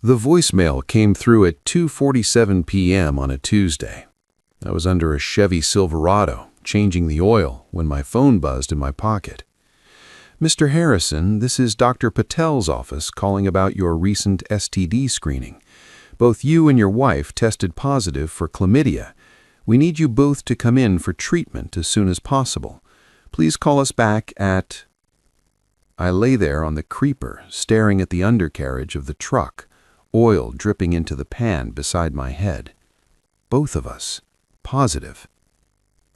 The voicemail came through at 2:47 p.m. on a Tuesday. I was under a Chevy Silverado, changing the oil, when my phone buzzed in my pocket. "Mr. Harrison, this is Dr. Patel's office calling about your recent STD screening. Both you and your wife tested positive for chlamydia. We need you both to come in for treatment as soon as possible. Please call us back at—" I lay there on the creeper, staring at the undercarriage of the truck, oil dripping into the pan beside my head. Both of us. Positive.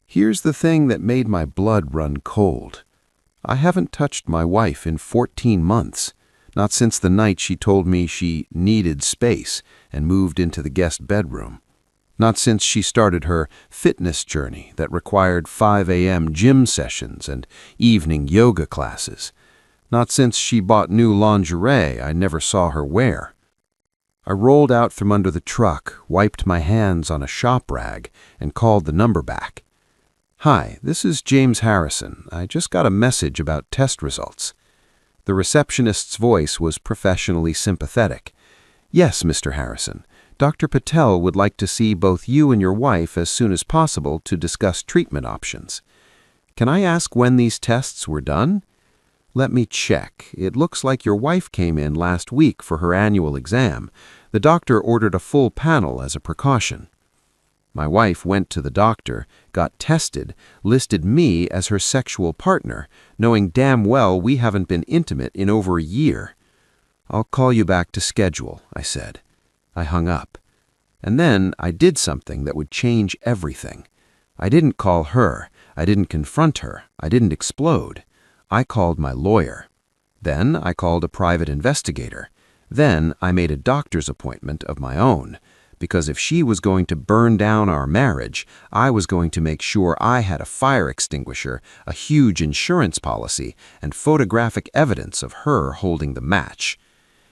Here's the thing that made my blood run cold. I haven't touched my wife in 14 months, not since the night she told me she needed space and moved into the guest bedroom. Not since she started her fitness journey that required 5 a.m. gym sessions and evening yoga classes. Not since she bought new lingerie I never saw her wear. I rolled out from under the truck, wiped my hands on a shop rag, and called the number back. "Hi, this is James Harrison. I just got a message about test results." The receptionist's voice was professionally sympathetic. "Yes, Mr. Harrison. Dr. Patel would like to see both you and your wife as soon as possible to discuss treatment options. Can I ask when these tests were done? Let me check. It looks like your wife came in last week for her annual exam. The doctor ordered a full panel as a precaution." My wife went to the doctor, got tested, listed me as her sexual partner, knowing damn well we haven't been intimate in over a year. "I'll call you back to schedule," I said. I hung up. And then I did something that would change everything. I didn't call her. I didn't confront her. I didn't explode. I called my lawyer. Then I called a private investigator. Then I made a doctor's appointment of my own, because if she was going to burn down our marriage, I was going to make sure I had a fire extinguisher, a huge insurance policy, and photographic evidence of her holding the match.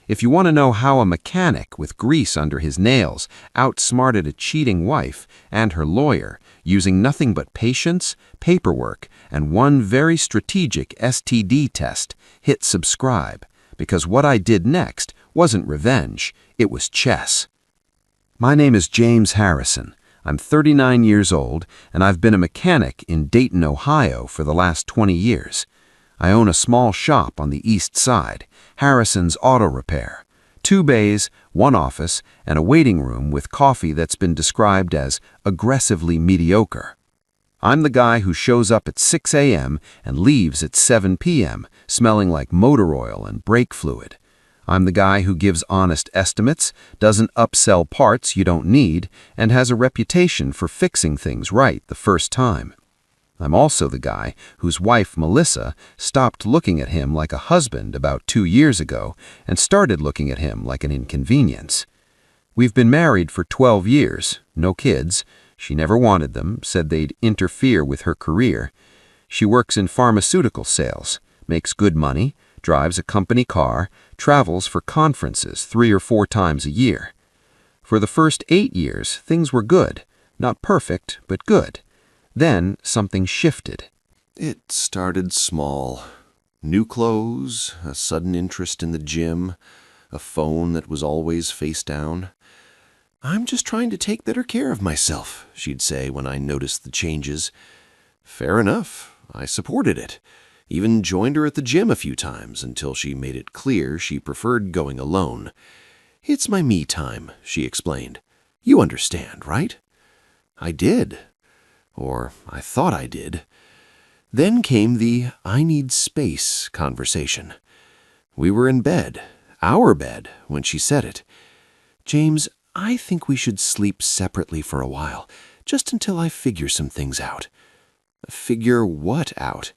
If you want to know how a mechanic with grease under his nails outsmarted a cheating wife and her lawyer using nothing but patience, paperwork, and one very strategic STD test, hit subscribe, because what I did next wasn't revenge, it was chess. My name is James Harrison. I'm 39 years old, and I've been a mechanic in Dayton, Ohio for the last 20 years. I own a small shop on the east side, Harrison's Auto Repair. 2 bays, 1 office, and a waiting room with coffee that's been described as aggressively mediocre. I'm the guy who shows up at 6 a.m. and leaves at 7 p.m., smelling like motor oil and brake fluid. I'm the guy who gives honest estimates, doesn't upsell parts you don't need, and has a reputation for fixing things right the first time. I'm also the guy whose wife, Melissa, stopped looking at him like a husband about 2 years ago and started looking at him like an inconvenience. We've been married for 12 years, no kids. She never wanted them, said they'd interfere with her career. She works in pharmaceutical sales, makes good money, drives a company car, travels for conferences 3 or 4 times a year. For the first 8 years, things were good. Not perfect, but good. Then something shifted. It started small. New clothes, a sudden interest in the gym, a phone that was always face down. "I'm just trying to take better care of myself," she'd say when I noticed the changes. Fair enough. I supported it. Even joined her at the gym a few times until she made it clear she preferred going alone. "It's my me time," she explained. "You understand, right?" I did. Or I thought I did. Then came the "I need space" conversation. We were in bed, our bed, when she said it. "James, I think we should sleep separately for a while, just until I figure some things out." Figure what out?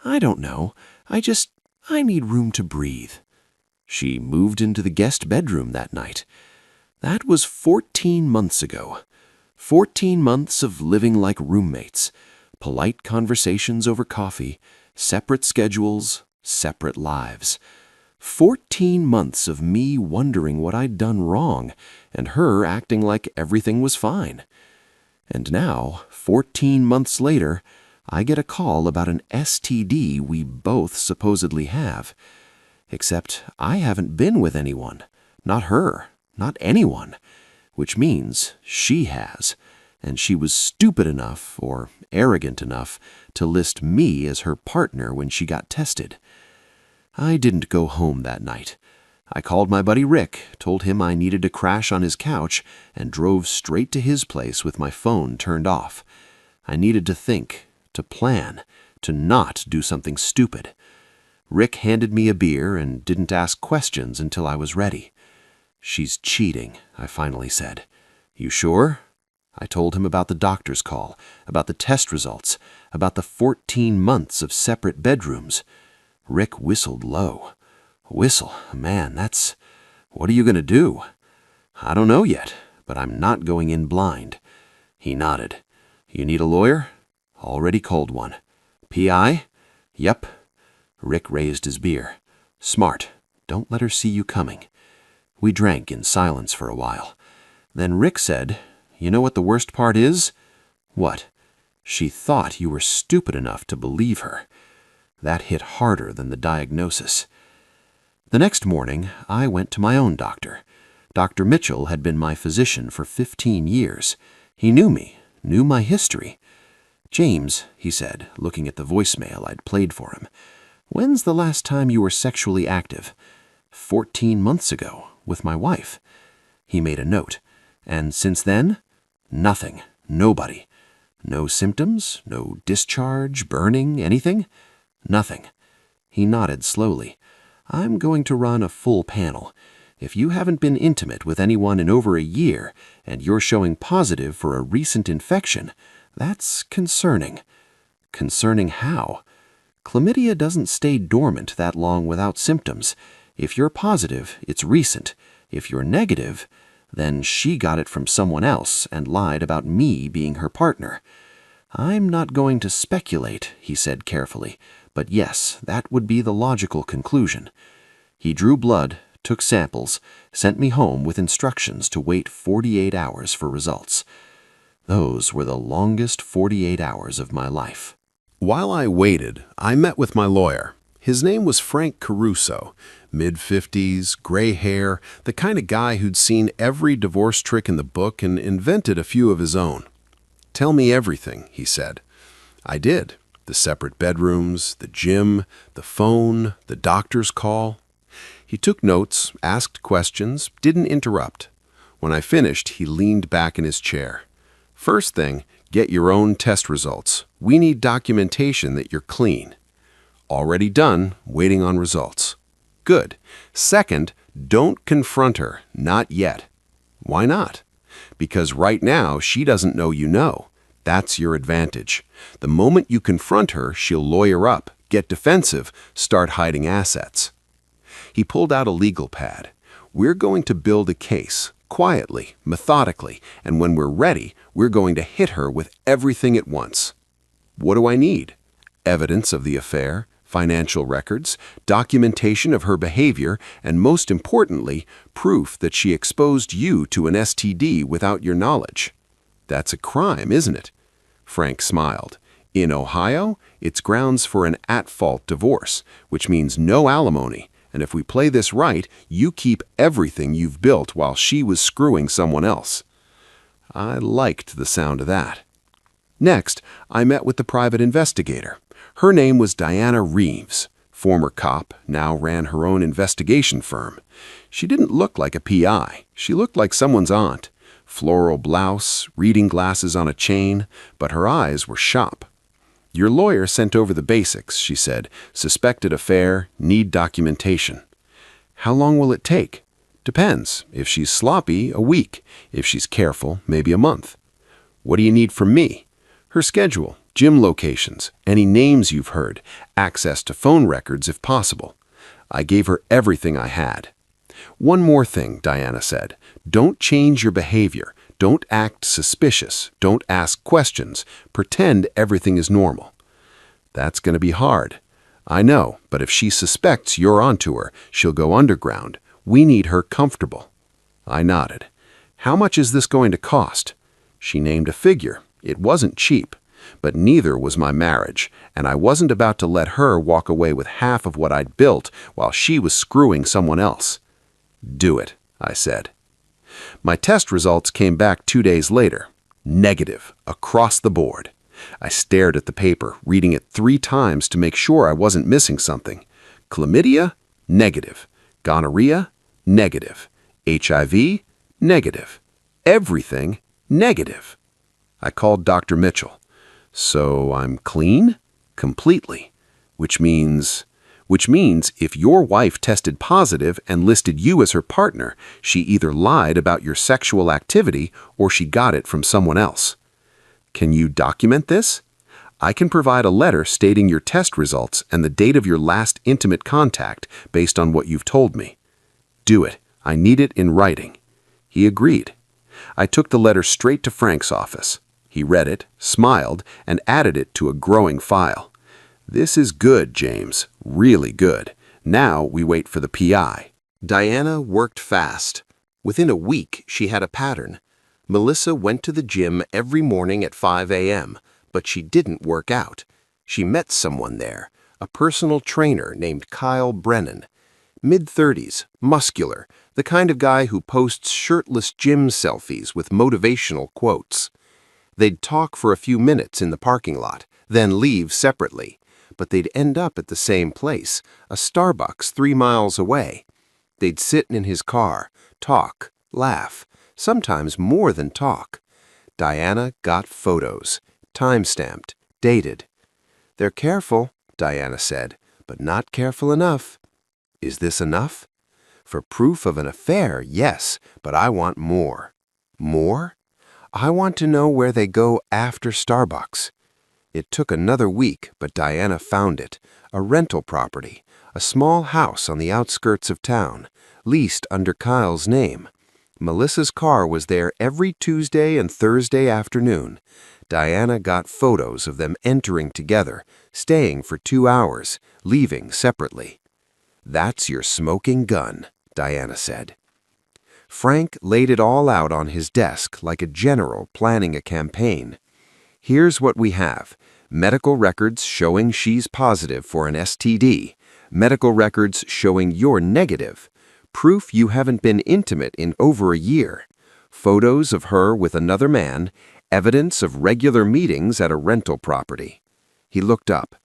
I don't know. I need room to breathe. She moved into the guest bedroom that night. That was 14 months ago. 14 months of living like roommates, polite conversations over coffee, separate schedules, separate lives. 14 months of me wondering what I'd done wrong and her acting like everything was fine. And now, 14 months later, I get a call about an STD we both supposedly have. Except I haven't been with anyone, not her, not anyone, which means she has, and she was stupid enough or arrogant enough to list me as her partner when she got tested. I didn't go home that night. I called my buddy Rick, told him I needed to crash on his couch, and drove straight to his place with my phone turned off. I needed to think, to plan, to not do something stupid. Rick handed me a beer and didn't ask questions until I was ready. "She's cheating," I finally said. "You sure?" I told him about the doctor's call, about the test results, about the 14 months of separate bedrooms. Rick whistled low. "Whistle? Man, what are you going to do?" "I don't know yet, but I'm not going in blind." He nodded. "You need a lawyer?" "Already called one." "PI?" "Yep." Rick raised his beer. "Smart. Don't let her see you coming." We drank in silence for a while. Then Rick said, "You know what the worst part is?" "What?" "She thought you were stupid enough to believe her." That hit harder than the diagnosis. The next morning, I went to my own doctor. Dr. Mitchell had been my physician for 15 years. He knew me, knew my history. "James," he said, looking at the voicemail I'd played for him, "when's the last time you were sexually active?" 14 months ago, with my wife." He made a note. "And since then?" "Nothing. Nobody." "No symptoms? No discharge, burning, anything?" "Nothing." He nodded slowly. "I'm going to run a full panel. If you haven't been intimate with anyone in over a year, and you're showing positive for a recent infection, that's concerning." "Concerning how?" "Chlamydia doesn't stay dormant that long without symptoms. If you're positive, it's recent. If you're negative, then she got it from someone else and lied about me being her partner." "I'm not going to speculate," he said carefully, "but yes, that would be the logical conclusion." He drew blood, took samples, sent me home with instructions to wait 48 hours for results. Those were the longest 48 hours of my life. While I waited, I met with my lawyer. His name was Frank Caruso, mid-50s, gray hair, the kind of guy who'd seen every divorce trick in the book and invented a few of his own. "Tell me everything," he said. I did. The separate bedrooms, the gym, the phone, the doctor's call. He took notes, asked questions, didn't interrupt. When I finished, he leaned back in his chair. "First thing, get your own test results. We need documentation that you're clean." "Already done, waiting on results." "Good. Second, don't confront her, not yet." "Why not?" "Because right now she doesn't know you know. That's your advantage. The moment you confront her, she'll lawyer up, get defensive, start hiding assets." He pulled out a legal pad. "We're going to build a case, quietly, methodically, and when we're ready, we're going to hit her with everything at once." "What do I need?" "Evidence of the affair, financial records, documentation of her behavior, and most importantly, proof that she exposed you to an STD without your knowledge." "That's a crime, isn't it?" Frank smiled. "In Ohio, it's grounds for an at-fault divorce, which means no alimony, and if we play this right, you keep everything you've built while she was screwing someone else." I liked the sound of that. Next, I met with the private investigator. Her name was Diana Reeves, former cop, now ran her own investigation firm. She didn't look like a PI. She looked like someone's aunt. Floral blouse, reading glasses on a chain, but her eyes were sharp. "Your lawyer sent over the basics," she said. "Suspected affair, need documentation." "How long will it take?" "Depends. If she's sloppy, a week. If she's careful, maybe a month." "What do you need from me?" "Her schedule, gym locations, any names you've heard, access to phone records if possible." I gave her everything I had. "One more thing," Diana said. "Don't change your behavior. Don't act suspicious. Don't ask questions. Pretend everything is normal." "That's going to be hard." "I know, but if she suspects you're onto her, she'll go underground. We need her comfortable." I nodded. "How much is this going to cost?" She named a figure. It wasn't cheap, but neither was my marriage, and I wasn't about to let her walk away with half of what I'd built while she was screwing someone else. "Do it," I said. My test results came back 2 days later. Negative, across the board. I stared at the paper, reading it 3 times to make sure I wasn't missing something. Chlamydia? Negative. Gonorrhea? Negative. HIV? Negative. Everything? Negative. I called Dr. Mitchell. So I'm clean? Completely. Which means if your wife tested positive and listed you as her partner, she either lied about your sexual activity or she got it from someone else. Can you document this? I can provide a letter stating your test results and the date of your last intimate contact based on what you've told me. Do it. I need it in writing. He agreed. I took the letter straight to Frank's office. He read it, smiled, and added it to a growing file. This is good, James. Really good. Now we wait for the PI. Diana worked fast. Within a week, she had a pattern. Melissa went to the gym every morning at 5 a.m., but she didn't work out. She met someone there, a personal trainer named Kyle Brennan. Mid-30s, muscular, the kind of guy who posts shirtless gym selfies with motivational quotes. They'd talk for a few minutes in the parking lot, then leave separately. But they'd end up at the same place, a Starbucks 3 miles away. They'd sit in his car, talk, laugh, sometimes more than talk. Diana got photos, time-stamped, dated. They're careful, Diana said, but not careful enough. Is this enough? For proof of an affair, yes, but I want more. More? I want to know where they go after Starbucks. It took another week, but Diana found it, a rental property, a small house on the outskirts of town, leased under Kyle's name. Melissa's car was there every Tuesday and Thursday afternoon. Diana got photos of them entering together, staying for 2 hours, leaving separately. That's your smoking gun, Diana said. Frank laid it all out on his desk like a general planning a campaign. Here's what we have. Medical records showing she's positive for an STD. Medical records showing you're negative. Proof you haven't been intimate in over a year. Photos of her with another man. Evidence of regular meetings at a rental property. He looked up.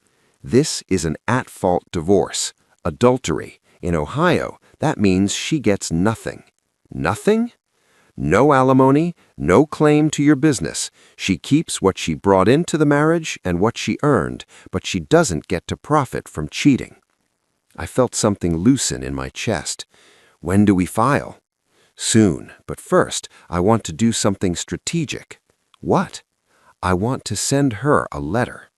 This is an at-fault divorce. Adultery. In Ohio, that means she gets nothing. Nothing? No alimony, no claim to your business. She keeps what she brought into the marriage and what she earned, but she doesn't get to profit from cheating. I felt something loosen in my chest. When do we file? Soon, but first, I want to do something strategic. What? I want to send her a letter.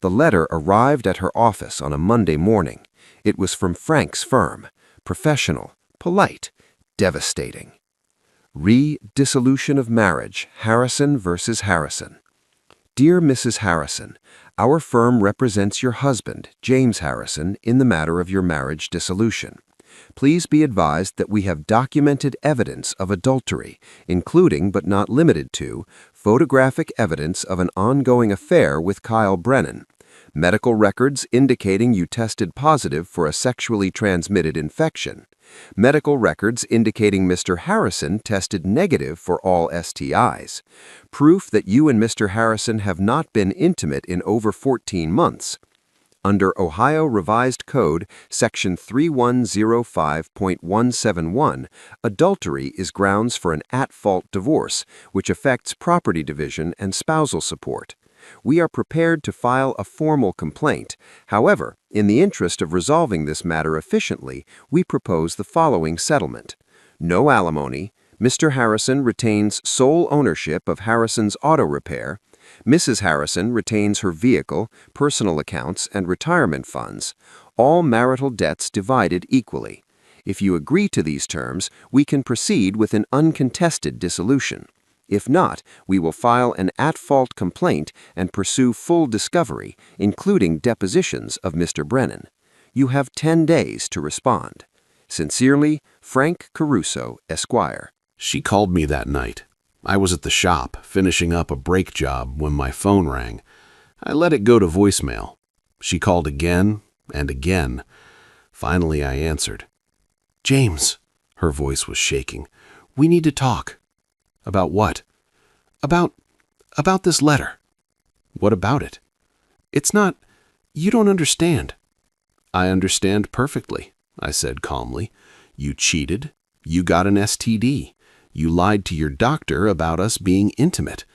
The letter arrived at her office on a Monday morning. It was from Frank's firm. Professional, polite, devastating. Dissolution of marriage, Harrison versus Harrison. Dear Mrs. Harrison, our firm represents your husband, James Harrison, in the matter of your marriage dissolution. Please be advised that we have documented evidence of adultery, including but not limited to photographic evidence of an ongoing affair with Kyle Brennan, medical records indicating you tested positive for a sexually transmitted infection, medical records indicating Mr. Harrison tested negative for all STIs, proof that you and Mr. Harrison have not been intimate in over 14 months. Under Ohio Revised Code, Section 3105.171, adultery is grounds for an at-fault divorce, which affects property division and spousal support. We are prepared to file a formal complaint. However, in the interest of resolving this matter efficiently, we propose the following settlement. No alimony. Mr. Harrison retains sole ownership of Harrison's Auto Repair. Mrs. Harrison retains her vehicle, personal accounts, and retirement funds. All marital debts divided equally. If you agree to these terms, we can proceed with an uncontested dissolution. If not, we will file an at-fault complaint and pursue full discovery, including depositions of Mr. Brennan. You have 10 days to respond. Sincerely, Frank Caruso, Esquire. She called me that night. I was at the shop, finishing up a brake job when my phone rang. I let it go to voicemail. She called again and again. Finally, I answered. "James," her voice was shaking, We need to talk. About what? About this letter. What about it? It's not... You don't understand. I understand perfectly, I said calmly. You cheated. You got an STD. You lied to your doctor about us being intimate.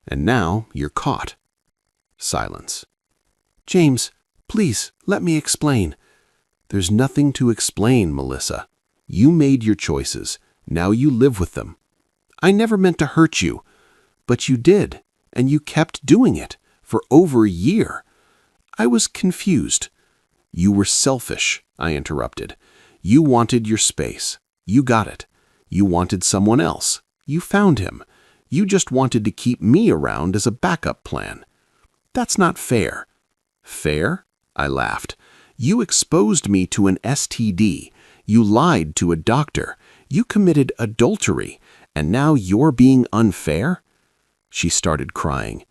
And now you're caught. Silence. James, please, let me explain. There's nothing to explain, Melissa. You made your choices. Now you live with them. I never meant to hurt you. But you did, and you kept doing it for over a year. I was confused. You were selfish, I interrupted. You wanted your space. You got it. You wanted someone else. You found him. You just wanted to keep me around as a backup plan. That's not fair. Fair? I laughed. You exposed me to an STD. You lied to a doctor. You committed adultery. And now you're being unfair? She started crying.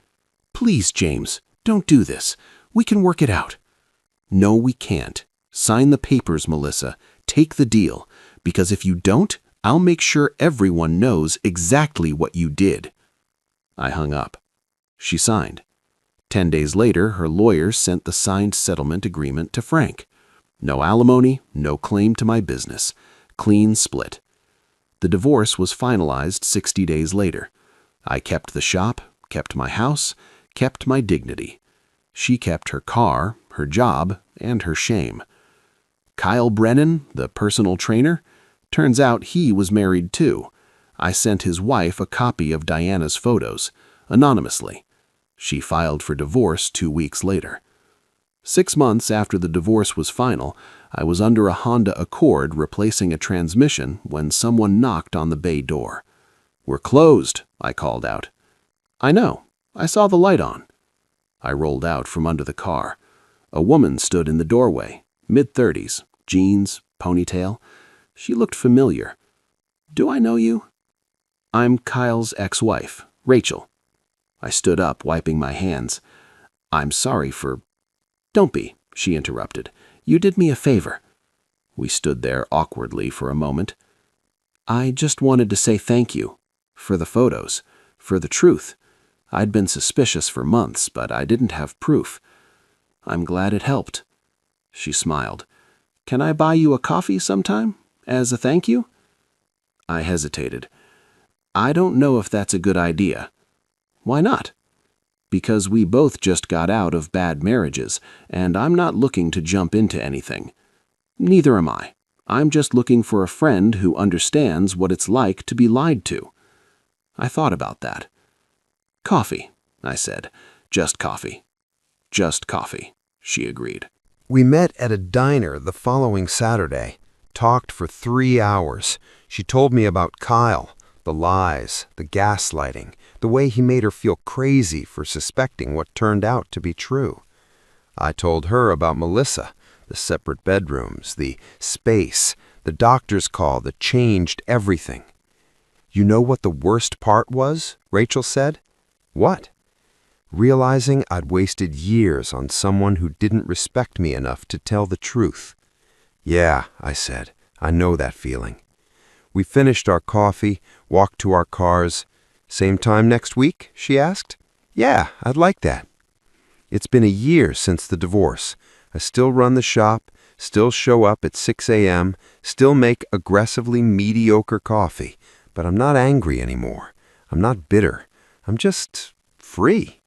Please, James, don't do this. We can work it out. No, we can't. Sign the papers, Melissa. Take the deal. Because if you don't, I'll make sure everyone knows exactly what you did. I hung up. She signed. 10 days later, her lawyers sent the signed settlement agreement to Frank. No alimony, no claim to my business. Clean split. The divorce was finalized 60 days later. I kept the shop, kept my house, kept my dignity. She kept her car, her job, and her shame. Kyle Brennan, the personal trainer, turns out he was married too. I sent his wife a copy of Diana's photos, anonymously. She filed for divorce 2 weeks later. 6 months after the divorce was final, I was under a Honda Accord replacing a transmission when someone knocked on the bay door. "We're closed," I called out. "I know. I saw the light on." I rolled out from under the car. A woman stood in the doorway, mid-30s, jeans, ponytail. She looked familiar. "Do I know you?" "I'm Kyle's ex-wife, Rachel." I stood up, wiping my hands. "I'm sorry for—" "Don't be," she interrupted. "You did me a favor." We stood there awkwardly for a moment. "I just wanted to say thank you. For the photos. For the truth. I'd been suspicious for months, but I didn't have proof. I'm glad it helped." She smiled. "Can I buy you a coffee sometime? As a thank you?" I hesitated. "I don't know if that's a good idea." "Why not?" "Because we both just got out of bad marriages, and I'm not looking to jump into anything." "Neither am I. I'm just looking for a friend who understands what it's like to be lied to." I thought about that. "Coffee," I said. "Just coffee." "Just coffee," she agreed. We met at a diner the following Saturday, talked for 3 hours. She told me about Kyle, the lies, the gaslighting, the way he made her feel crazy for suspecting what turned out to be true. I told her about Melissa, the separate bedrooms, the space, the doctor's call that changed everything. "You know what the worst part was?" Rachel said. "What?" "Realizing I'd wasted years on someone who didn't respect me enough to tell the truth." "Yeah," I said. "I know that feeling." We finished our coffee, walked to our cars. "Same time next week?" she asked. "Yeah, I'd like that." It's been a year since the divorce. I still run the shop, still show up at 6 a.m., still make aggressively mediocre coffee, but I'm not angry anymore. I'm not bitter. I'm just free.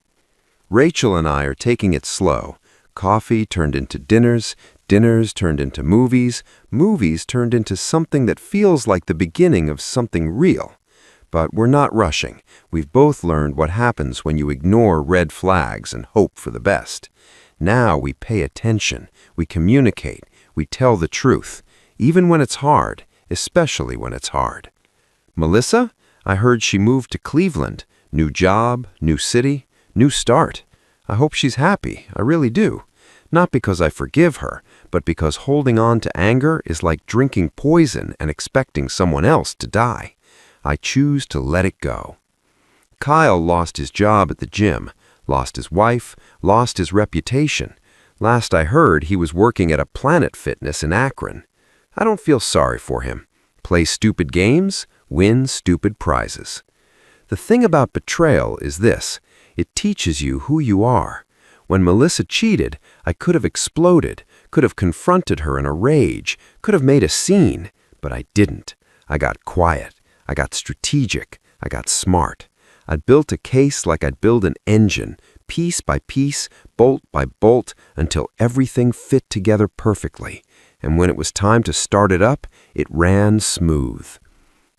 Rachel and I are taking it slow. Coffee turned into dinners, dinners turned into movies, movies turned into something that feels like the beginning of something real. But we're not rushing. We've both learned what happens when you ignore red flags and hope for the best. Now we pay attention, we communicate, we tell the truth, even when it's hard, especially when it's hard. Melissa? I heard she moved to Cleveland. New job, new city, new start. I hope she's happy, I really do. Not because I forgive her, but because holding on to anger is like drinking poison and expecting someone else to die. I choose to let it go. Kyle lost his job at the gym, lost his wife, lost his reputation. Last I heard, he was working at a Planet Fitness in Akron. I don't feel sorry for him. Play stupid games? win stupid prizes. The thing about betrayal is this: it teaches you who you are. When Melissa cheated, I could have exploded, could have confronted her in a rage, could have made a scene, but I didn't. I got quiet. I got strategic. I got smart. I'd built a case like I'd build an engine, piece by piece, bolt by bolt, until everything fit together perfectly. And when it was time to start it up, it ran smooth.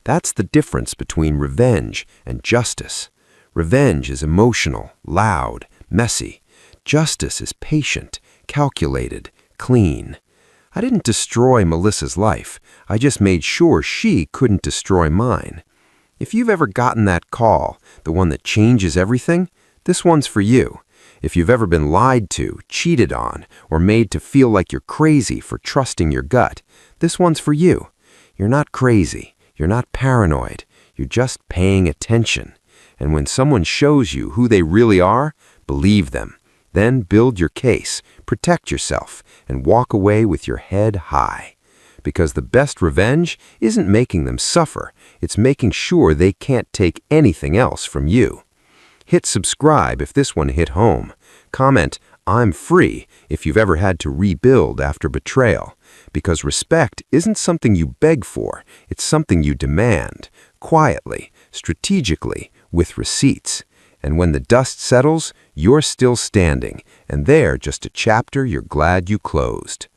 That's the difference between revenge and justice. Revenge is emotional, loud, messy. Justice is patient, calculated, clean. I didn't destroy Melissa's life. I just made sure she couldn't destroy mine. If you've ever gotten that call, the one that changes everything, this one's for you. If you've ever been lied to, cheated on, or made to feel like you're crazy for trusting your gut, this one's for you. You're not crazy. You're not paranoid. You're just paying attention. And when someone shows you who they really are, believe them. Then build your case, protect yourself, and walk away with your head high. Because the best revenge isn't making them suffer. It's making sure they can't take anything else from you. Hit subscribe if this one hit home. Comment, "I'm free," if you've ever had to rebuild after betrayal. Because respect isn't something you beg for, it's something you demand, quietly, strategically, with receipts. And when the dust settles, you're still standing, and they're just a chapter you're glad you closed.